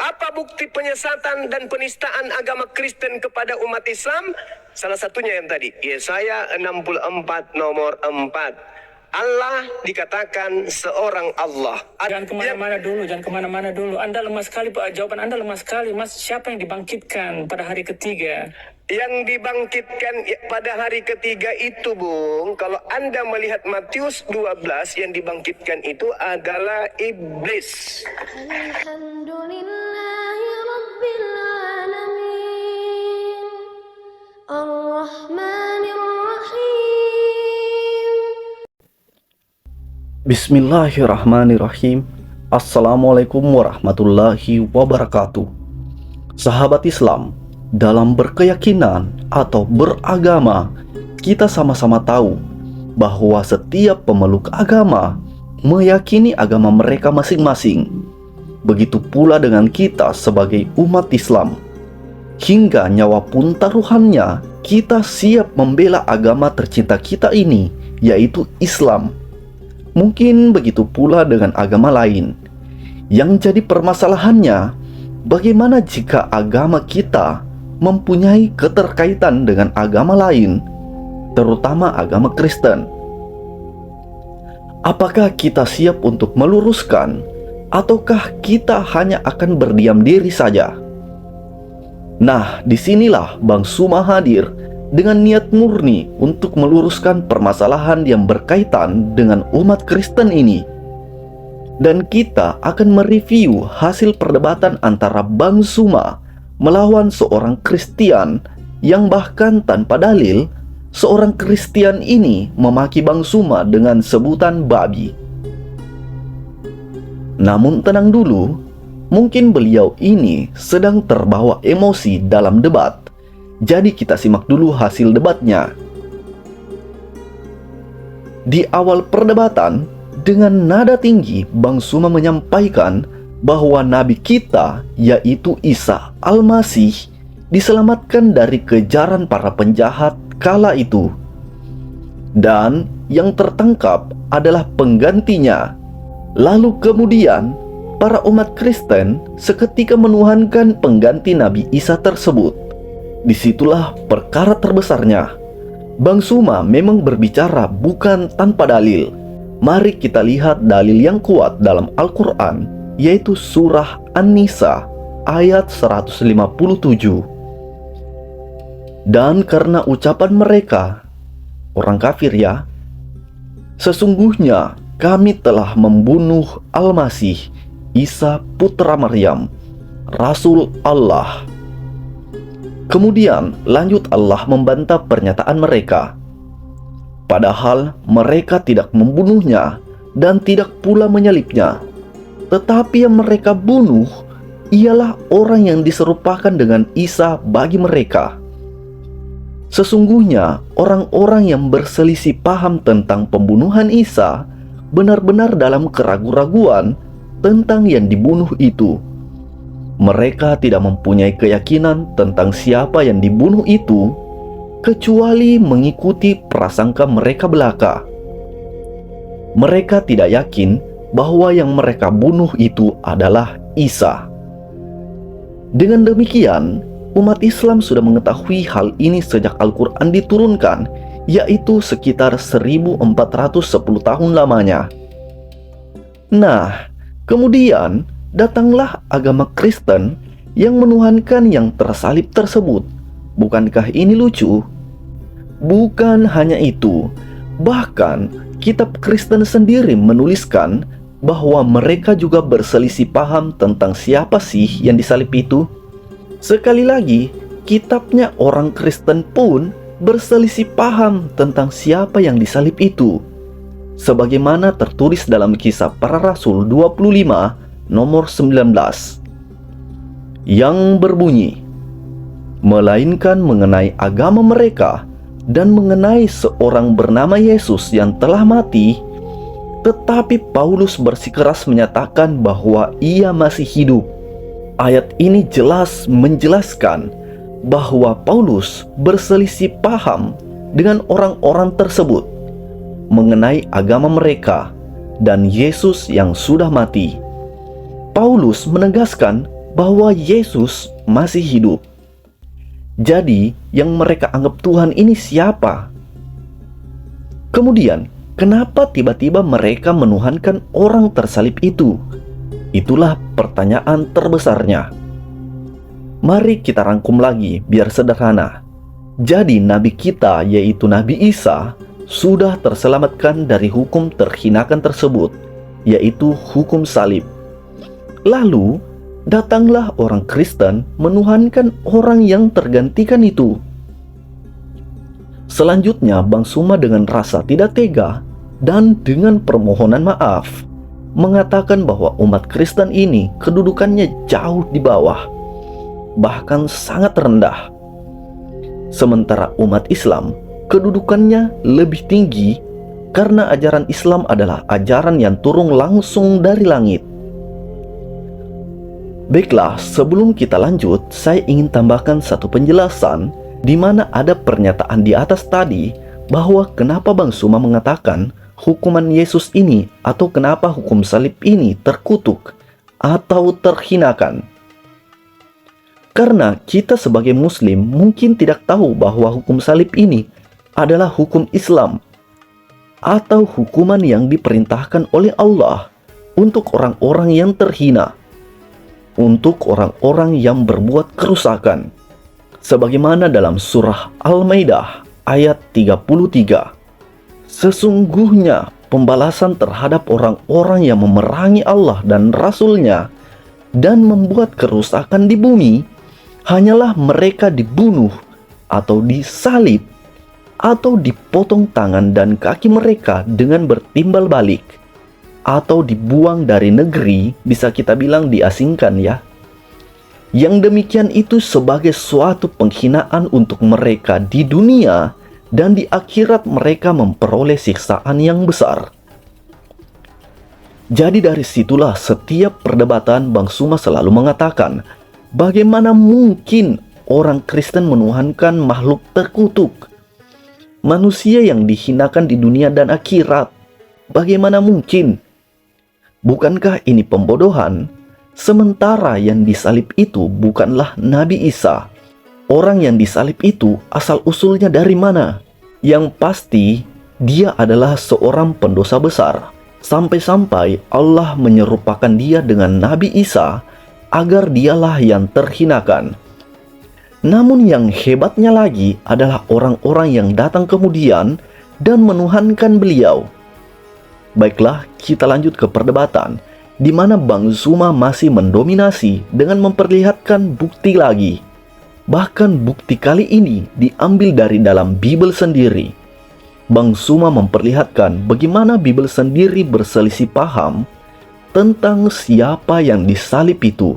Apa bukti penyesatan dan penistaan agama Kristen kepada umat Islam? Salah satunya yang tadi, Yesaya 64 nomor 4. Allah dikatakan seorang Allah. Jangan kemana-mana dulu. Anda lemah sekali, Pak. Jawaban Anda lemah sekali, Mas. Siapa yang dibangkitkan pada hari ketiga? Yang dibangkitkan pada hari ketiga itu, Bung, kalau Anda melihat Matius 12, yang dibangkitkan itu adalah iblis. Alhamdulillahi Rabbil Alamin Ar-Rahmanir Rahim. Bismillahirrahmanirrahim. Assalamualaikum warahmatullahi wabarakatuh. Sahabat Islam, dalam berkeyakinan atau beragama, kita sama-sama tahu bahwa setiap pemeluk agama meyakini agama mereka masing-masing. Begitu pula dengan kita sebagai umat Islam. Hingga nyawa pun taruhannya, kita siap membela agama tercinta kita ini, yaitu Islam. Mungkin begitu pula dengan agama lain. Yang jadi permasalahannya, bagaimana jika agama kita mempunyai keterkaitan dengan agama lain, terutama agama Kristen? Apakah kita siap untuk meluruskan, ataukah kita hanya akan berdiam diri saja? Nah, disinilah Bang Suma hadir dengan niat murni untuk meluruskan permasalahan yang berkaitan dengan umat Kristen ini. Dan kita akan mereview hasil perdebatan antara Bang Suma melawan seorang Kristian yang bahkan tanpa dalil, seorang Kristian ini memaki Bang Suma dengan sebutan babi. Namun tenang dulu, mungkin beliau ini sedang terbawa emosi dalam debat. Jadi kita simak dulu hasil debatnya. Di awal perdebatan, dengan nada tinggi Bang Suma menyampaikan bahwa Nabi kita, yaitu Isa Al-Masih, diselamatkan dari kejaran para penjahat kala itu. Dan yang tertangkap adalah penggantinya. Lalu kemudian, para umat Kristen seketika menuhankan pengganti Nabi Isa tersebut. Disitulah perkara terbesarnya. Bang Suma memang berbicara bukan tanpa dalil. Mari kita lihat dalil yang kuat dalam Al-Quran, yaitu surah An-Nisa ayat 157. Dan karena ucapan mereka, orang kafir ya, sesungguhnya kami telah membunuh Al-Masih, Isa putra Maryam, Rasul Allah. Kemudian lanjut Allah membantah pernyataan mereka. Padahal mereka tidak membunuhnya dan tidak pula menyalibnya. Tetapi yang mereka bunuh ialah orang yang diserupakan dengan Isa bagi mereka. Sesungguhnya orang-orang yang berselisih paham tentang pembunuhan Isa benar-benar dalam keraguan-raguan tentang yang dibunuh itu. Mereka tidak mempunyai keyakinan tentang siapa yang dibunuh itu, kecuali mengikuti prasangka mereka belaka. Mereka tidak yakin bahwa yang mereka bunuh itu adalah Isa. Dengan demikian, umat Islam sudah mengetahui hal ini sejak Al-Quran diturunkan, yaitu sekitar 1410 tahun lamanya. Nah, kemudian datanglah agama Kristen yang menuhankan yang tersalib tersebut. Bukankah ini lucu? Bukan hanya itu, bahkan kitab Kristen sendiri menuliskan bahwa mereka juga berselisih paham tentang siapa sih yang disalib itu. Sekali lagi, kitabnya orang Kristen pun berselisih paham tentang siapa yang disalib itu. Sebagaimana tertulis dalam Kisah Para Rasul 25 nomor 19 yang berbunyi, melainkan mengenai agama mereka dan mengenai seorang bernama Yesus yang telah mati. Tetapi Paulus bersikeras menyatakan bahwa ia masih hidup. Ayat ini jelas menjelaskan bahwa Paulus berselisih paham dengan orang-orang tersebut mengenai agama mereka dan Yesus yang sudah mati. Paulus menegaskan bahwa Yesus masih hidup. Jadi, yang mereka anggap Tuhan ini siapa? Kemudian, kenapa tiba-tiba mereka menuhankan orang tersalib itu? Itulah pertanyaan terbesarnya. Mari kita rangkum lagi biar sederhana. Jadi nabi kita, yaitu Nabi Isa, sudah terselamatkan dari hukum terhinakan tersebut, yaitu hukum salib. Lalu, datanglah orang Kristen menuhankan orang yang tergantikan itu. Selanjutnya, Bang Suma dengan rasa tidak tega dan dengan permohonan maaf mengatakan bahwa umat Kristen ini kedudukannya jauh di bawah, bahkan sangat rendah. Sementara umat Islam kedudukannya lebih tinggi karena ajaran Islam adalah ajaran yang turun langsung dari langit. Baiklah, sebelum kita lanjut, saya ingin tambahkan satu penjelasan di mana ada pernyataan di atas tadi bahwa kenapa Bang Suma mengatakan hukuman Yesus ini atau kenapa hukum salib ini terkutuk atau terhinakan. Karena kita sebagai muslim mungkin tidak tahu bahwa hukum salib ini adalah hukum Islam atau hukuman yang diperintahkan oleh Allah untuk orang-orang yang terhina, untuk orang-orang yang berbuat kerusakan. Sebagaimana dalam surah Al-Maidah ayat 33. Sesungguhnya pembalasan terhadap orang-orang yang memerangi Allah dan Rasul-Nya dan membuat kerusakan di bumi hanyalah mereka dibunuh atau disalib atau dipotong tangan dan kaki mereka dengan bertimbal balik, atau dibuang dari negeri, bisa kita bilang diasingkan ya. Yang demikian itu sebagai suatu penghinaan untuk mereka di dunia, dan di akhirat mereka memperoleh siksaan yang besar. Jadi dari situlah setiap perdebatan Bang Suma selalu mengatakan, bagaimana mungkin orang Kristen menuhankan makhluk terkutuk, manusia yang dihinakan di dunia dan akhirat? Bagaimana mungkin? Bukankah ini pembodohan? Sementara yang disalib itu bukanlah Nabi Isa. Orang yang disalib itu asal-usulnya dari mana? Yang pasti, dia adalah seorang pendosa besar. Sampai-sampai Allah menyerupakan dia dengan Nabi Isa agar dialah yang terhinakan. Namun yang hebatnya lagi adalah orang-orang yang datang kemudian dan menuhankan beliau. Baiklah, kita lanjut ke perdebatan, di mana Bang Suma masih mendominasi dengan memperlihatkan bukti lagi. Bahkan bukti kali ini diambil dari dalam Bible sendiri. Bang Suma memperlihatkan bagaimana Bible sendiri berselisih paham tentang siapa yang disalib itu.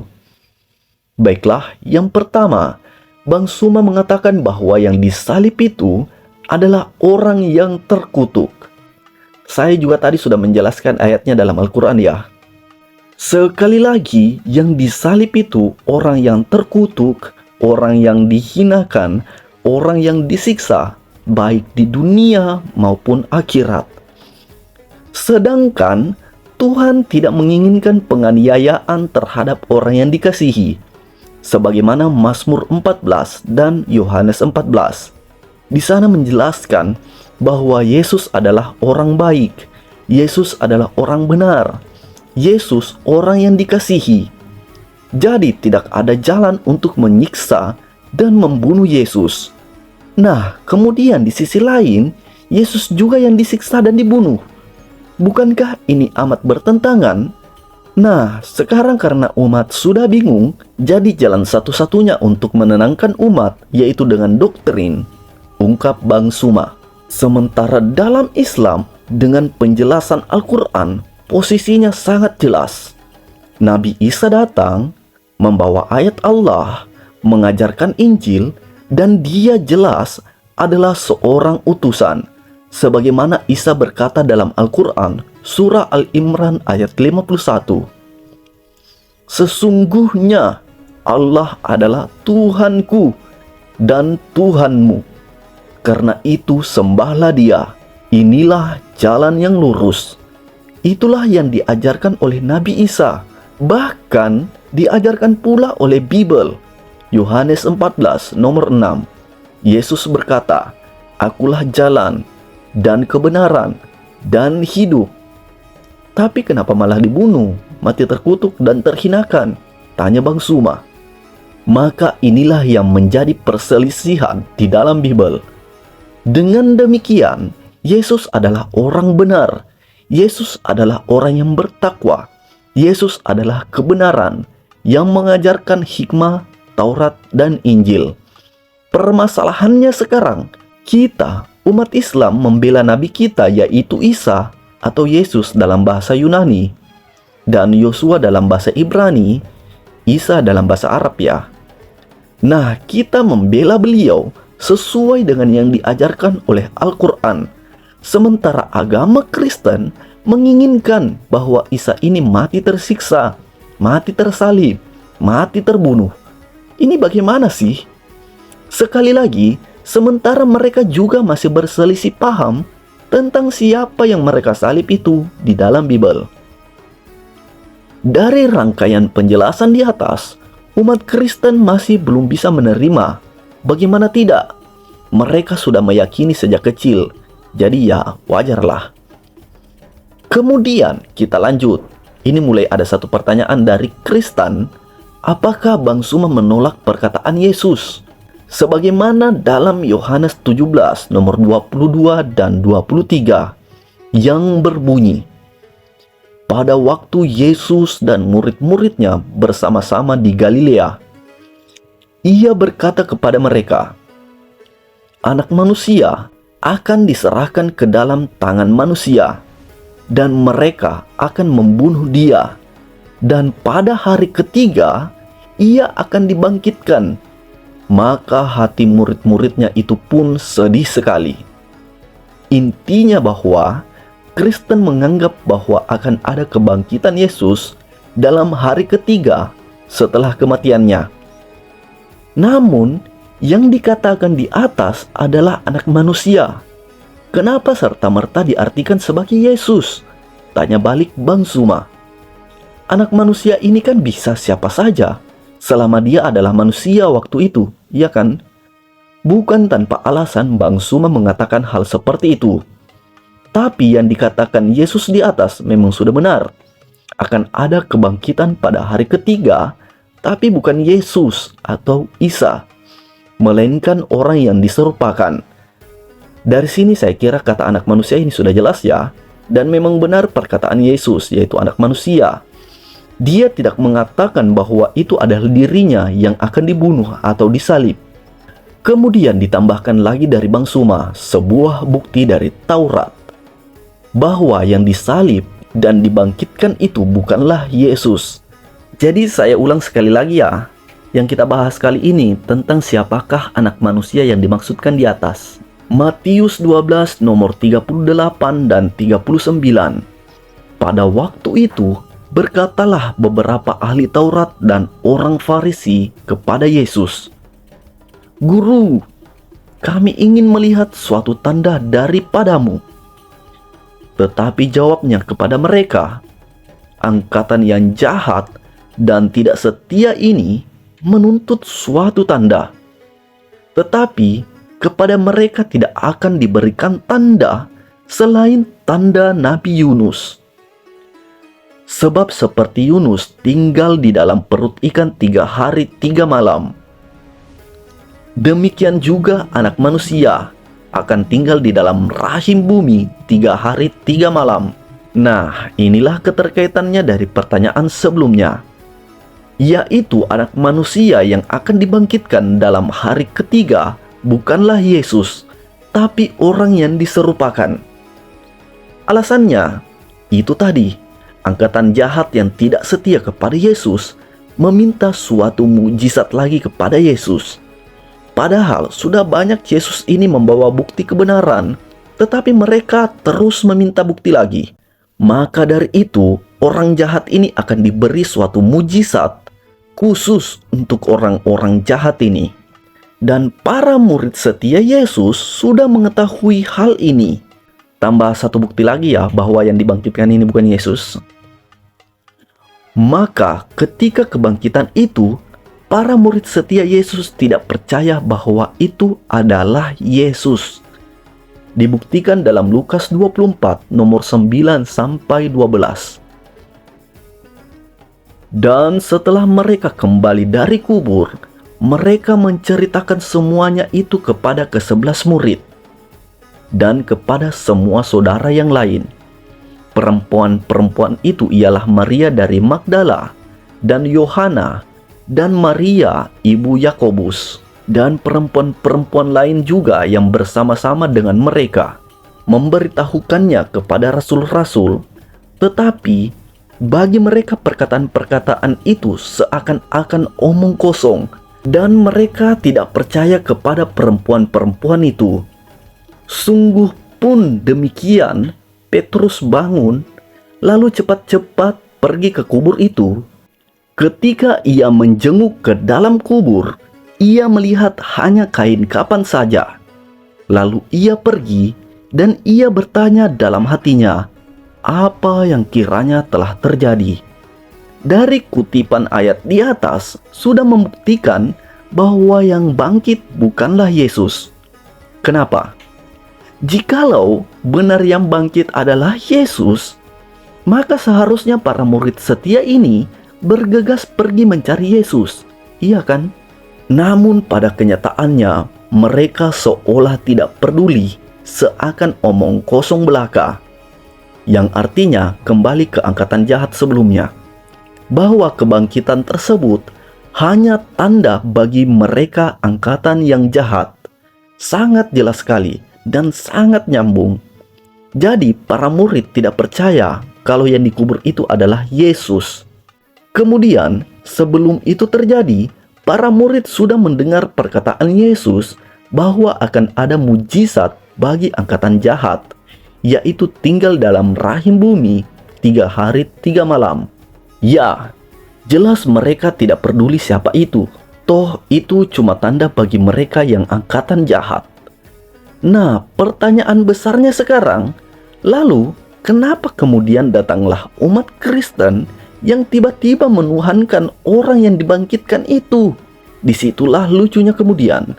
Baiklah, yang pertama, Bang Suma mengatakan bahwa yang disalib itu adalah orang yang terkutuk. Saya juga tadi sudah menjelaskan ayatnya dalam Al-Quran ya. Sekali lagi, yang disalib itu orang yang terkutuk, orang yang dihinakan, orang yang disiksa, baik di dunia maupun akhirat. Sedangkan Tuhan tidak menginginkan penganiayaan terhadap orang yang dikasihi, sebagaimana Mazmur 14 dan Yohanes 14. Di sana menjelaskan bahwa Yesus adalah orang baik, Yesus adalah orang benar, Yesus orang yang dikasihi. Jadi tidak ada jalan untuk menyiksa dan membunuh Yesus. Nah, kemudian di sisi lain, Yesus juga yang disiksa dan dibunuh. Bukankah ini amat bertentangan? Nah, sekarang karena umat sudah bingung, jadi jalan satu-satunya untuk menenangkan umat yaitu dengan doktrin, ungkap Bang Suma. Sementara dalam Islam, dengan penjelasan Al-Quran, posisinya sangat jelas. Nabi Isa datang, membawa ayat Allah, mengajarkan Injil, dan dia jelas adalah seorang utusan. Sebagaimana Isa berkata dalam Al-Quran, surah Al-Imran ayat 51. Sesungguhnya Allah adalah Tuhanku dan Tuhanmu. Karena itu sembahlah Dia. Inilah jalan yang lurus. Itulah yang diajarkan oleh Nabi Isa. Bahkan diajarkan pula oleh Bible. Yohanes 14 nomor 6. Yesus berkata, "Akulah jalan dan kebenaran dan hidup." Tapi kenapa malah dibunuh, mati terkutuk dan terhinakan? Tanya Bang Suma. Maka inilah yang menjadi perselisihan di dalam Bible. Dengan demikian, Yesus adalah orang benar. Yesus adalah orang yang bertakwa. Yesus adalah kebenaran yang mengajarkan hikmah, Taurat, dan Injil. Permasalahannya sekarang, kita, umat Islam, membela nabi kita yaitu Isa atau Yesus dalam bahasa Yunani, dan Yosua dalam bahasa Ibrani, Isa dalam bahasa Arab ya. Nah, kita membela beliau sesuai dengan yang diajarkan oleh Al-Quran. Sementara agama Kristen menginginkan bahwa Isa ini mati tersiksa, mati tersalib, mati terbunuh. Ini bagaimana sih? Sekali lagi, sementara mereka juga masih berselisih paham tentang siapa yang mereka salib itu di dalam Bible. Dari rangkaian penjelasan di atas, umat Kristen masih belum bisa menerima. Bagaimana tidak? Mereka sudah meyakini sejak kecil, jadi ya wajarlah. Kemudian kita lanjut. Ini mulai ada satu pertanyaan dari Kristen. Apakah Bang Suma menolak perkataan Yesus? Sebagaimana dalam Yohanes 17 nomor 22 dan 23 yang berbunyi, pada waktu Yesus dan murid-muridnya bersama-sama di Galilea, Ia berkata kepada mereka, "Anak manusia akan diserahkan ke dalam tangan manusia, dan mereka akan membunuh Dia, dan pada hari ketiga Ia akan dibangkitkan." Maka hati murid-muridnya itu pun sedih sekali. Intinya bahwa Kristen menganggap bahwa akan ada kebangkitan Yesus dalam hari ketiga setelah kematiannya. Namun, yang dikatakan di atas adalah anak manusia. Kenapa serta-merta diartikan sebagai Yesus? Tanya balik Bang Suma. Anak manusia ini kan bisa siapa saja, selama dia adalah manusia waktu itu, ya kan? Bukan tanpa alasan Bang Suma mengatakan hal seperti itu. Tapi yang dikatakan Yesus di atas memang sudah benar. Akan ada kebangkitan pada hari ketiga, tapi bukan Yesus atau Isa, melainkan orang yang diserupakan. Dari sini saya kira kata anak manusia ini sudah jelas ya, dan memang benar perkataan Yesus yaitu anak manusia. Dia tidak mengatakan bahwa itu adalah dirinya yang akan dibunuh atau disalib. Kemudian ditambahkan lagi dari Bang Suma sebuah bukti dari Taurat bahwa yang disalib dan dibangkitkan itu bukanlah Yesus. Jadi saya ulang sekali lagi ya, yang kita bahas kali ini tentang siapakah anak manusia yang dimaksudkan di atas. Matius 12 nomor 38 dan 39. Pada waktu itu berkatalah beberapa ahli Taurat dan orang Farisi kepada Yesus, "Guru, kami ingin melihat suatu tanda daripadamu." Tetapi jawabnya kepada mereka, "Angkatan yang jahat dan tidak setia ini menuntut suatu tanda. Tetapi kepada mereka tidak akan diberikan tanda selain tanda Nabi Yunus. Sebab seperti Yunus tinggal di dalam perut ikan 3 hari 3 malam, demikian juga anak manusia akan tinggal di dalam rahim bumi 3 hari 3 malam. Nah, inilah keterkaitannya dari pertanyaan sebelumnya, yaitu anak manusia yang akan dibangkitkan dalam hari ketiga bukanlah Yesus, tapi orang yang diserupakan. Alasannya, itu tadi, angkatan jahat yang tidak setia kepada Yesus meminta suatu mukjizat lagi kepada Yesus. Padahal sudah banyak Yesus ini membawa bukti kebenaran, tetapi mereka terus meminta bukti lagi. Maka dari itu, orang jahat ini akan diberi suatu mukjizat khusus untuk orang-orang jahat ini. Dan para murid setia Yesus sudah mengetahui hal ini. Tambah satu bukti lagi ya bahwa yang dibangkitkan ini bukan Yesus. Maka ketika kebangkitan itu, para murid setia Yesus tidak percaya bahwa itu adalah Yesus. Dibuktikan dalam Lukas 24 nomor 9 sampai 12. Dan setelah mereka kembali dari kubur, mereka menceritakan semuanya itu kepada ke-11 murid dan kepada semua saudara yang lain. Perempuan-perempuan itu ialah Maria dari Magdala dan Yohana dan Maria ibu Yakobus dan perempuan-perempuan lain juga yang bersama-sama dengan mereka memberitahukannya kepada rasul-rasul. Tetapi bagi mereka perkataan-perkataan itu seakan-akan omong kosong, dan mereka tidak percaya kepada perempuan-perempuan itu. Sungguh pun demikian, Petrus bangun lalu cepat-cepat pergi ke kubur itu. Ketika ia menjenguk ke dalam kubur, ia melihat hanya kain kafan saja. Lalu ia pergi dan ia bertanya dalam hatinya, apa yang kiranya telah terjadi. Dari kutipan ayat di atas sudah membuktikan bahwa yang bangkit bukanlah Yesus. Kenapa? Jikalau benar yang bangkit adalah Yesus, maka seharusnya para murid setia ini bergegas pergi mencari Yesus, iya kan? Namun pada kenyataannya mereka seolah tidak peduli, seakan omong kosong belaka, yang artinya kembali ke angkatan jahat sebelumnya, bahwa kebangkitan tersebut hanya tanda bagi mereka angkatan yang jahat. Sangat jelas sekali dan sangat nyambung. Jadi para murid tidak percaya kalau yang dikubur itu adalah Yesus. Kemudian sebelum itu terjadi, para murid sudah mendengar perkataan Yesus bahwa akan ada mujizat bagi angkatan jahat, yaitu tinggal dalam rahim bumi 3 hari 3 malam. Ya, jelas mereka tidak peduli siapa itu. Toh itu cuma tanda bagi mereka yang angkatan jahat. Nah, pertanyaan besarnya sekarang, lalu kenapa kemudian datanglah umat Kristen yang tiba-tiba menuhankan orang yang dibangkitkan itu? Disitulah lucunya kemudian.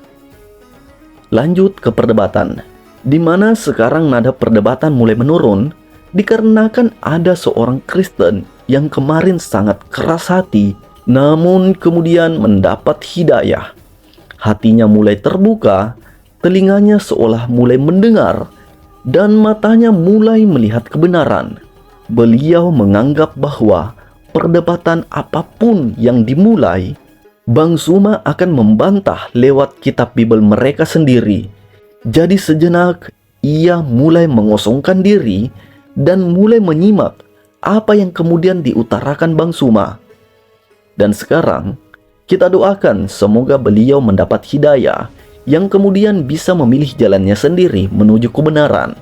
Lanjut ke perdebatan, di mana sekarang nada perdebatan mulai menurun dikarenakan ada seorang Kristen yang kemarin sangat keras hati, namun kemudian mendapat hidayah. Hatinya mulai terbuka, telinganya seolah mulai mendengar, dan matanya mulai melihat kebenaran. Beliau menganggap bahwa perdebatan apapun yang dimulai, Bang Suma akan membantah lewat kitab Bible mereka sendiri. Jadi sejenak ia mulai mengosongkan diri dan mulai menyimak apa yang kemudian diutarakan Bang Suma. Dan sekarang kita doakan semoga beliau mendapat hidayah yang kemudian bisa memilih jalannya sendiri menuju kebenaran.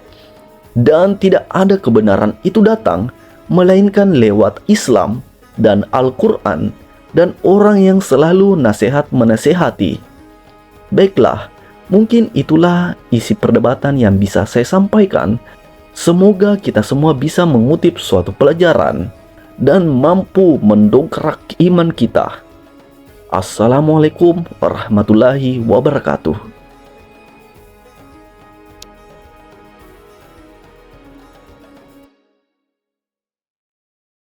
Dan tidak ada kebenaran itu datang melainkan lewat Islam dan Al-Quran dan orang yang selalu nasihat menasehati. Baiklah, mungkin itulah isi perdebatan yang bisa saya sampaikan. Semoga kita semua bisa mengutip suatu pelajaran dan mampu mendongkrak iman kita. Assalamualaikum warahmatullahi wabarakatuh.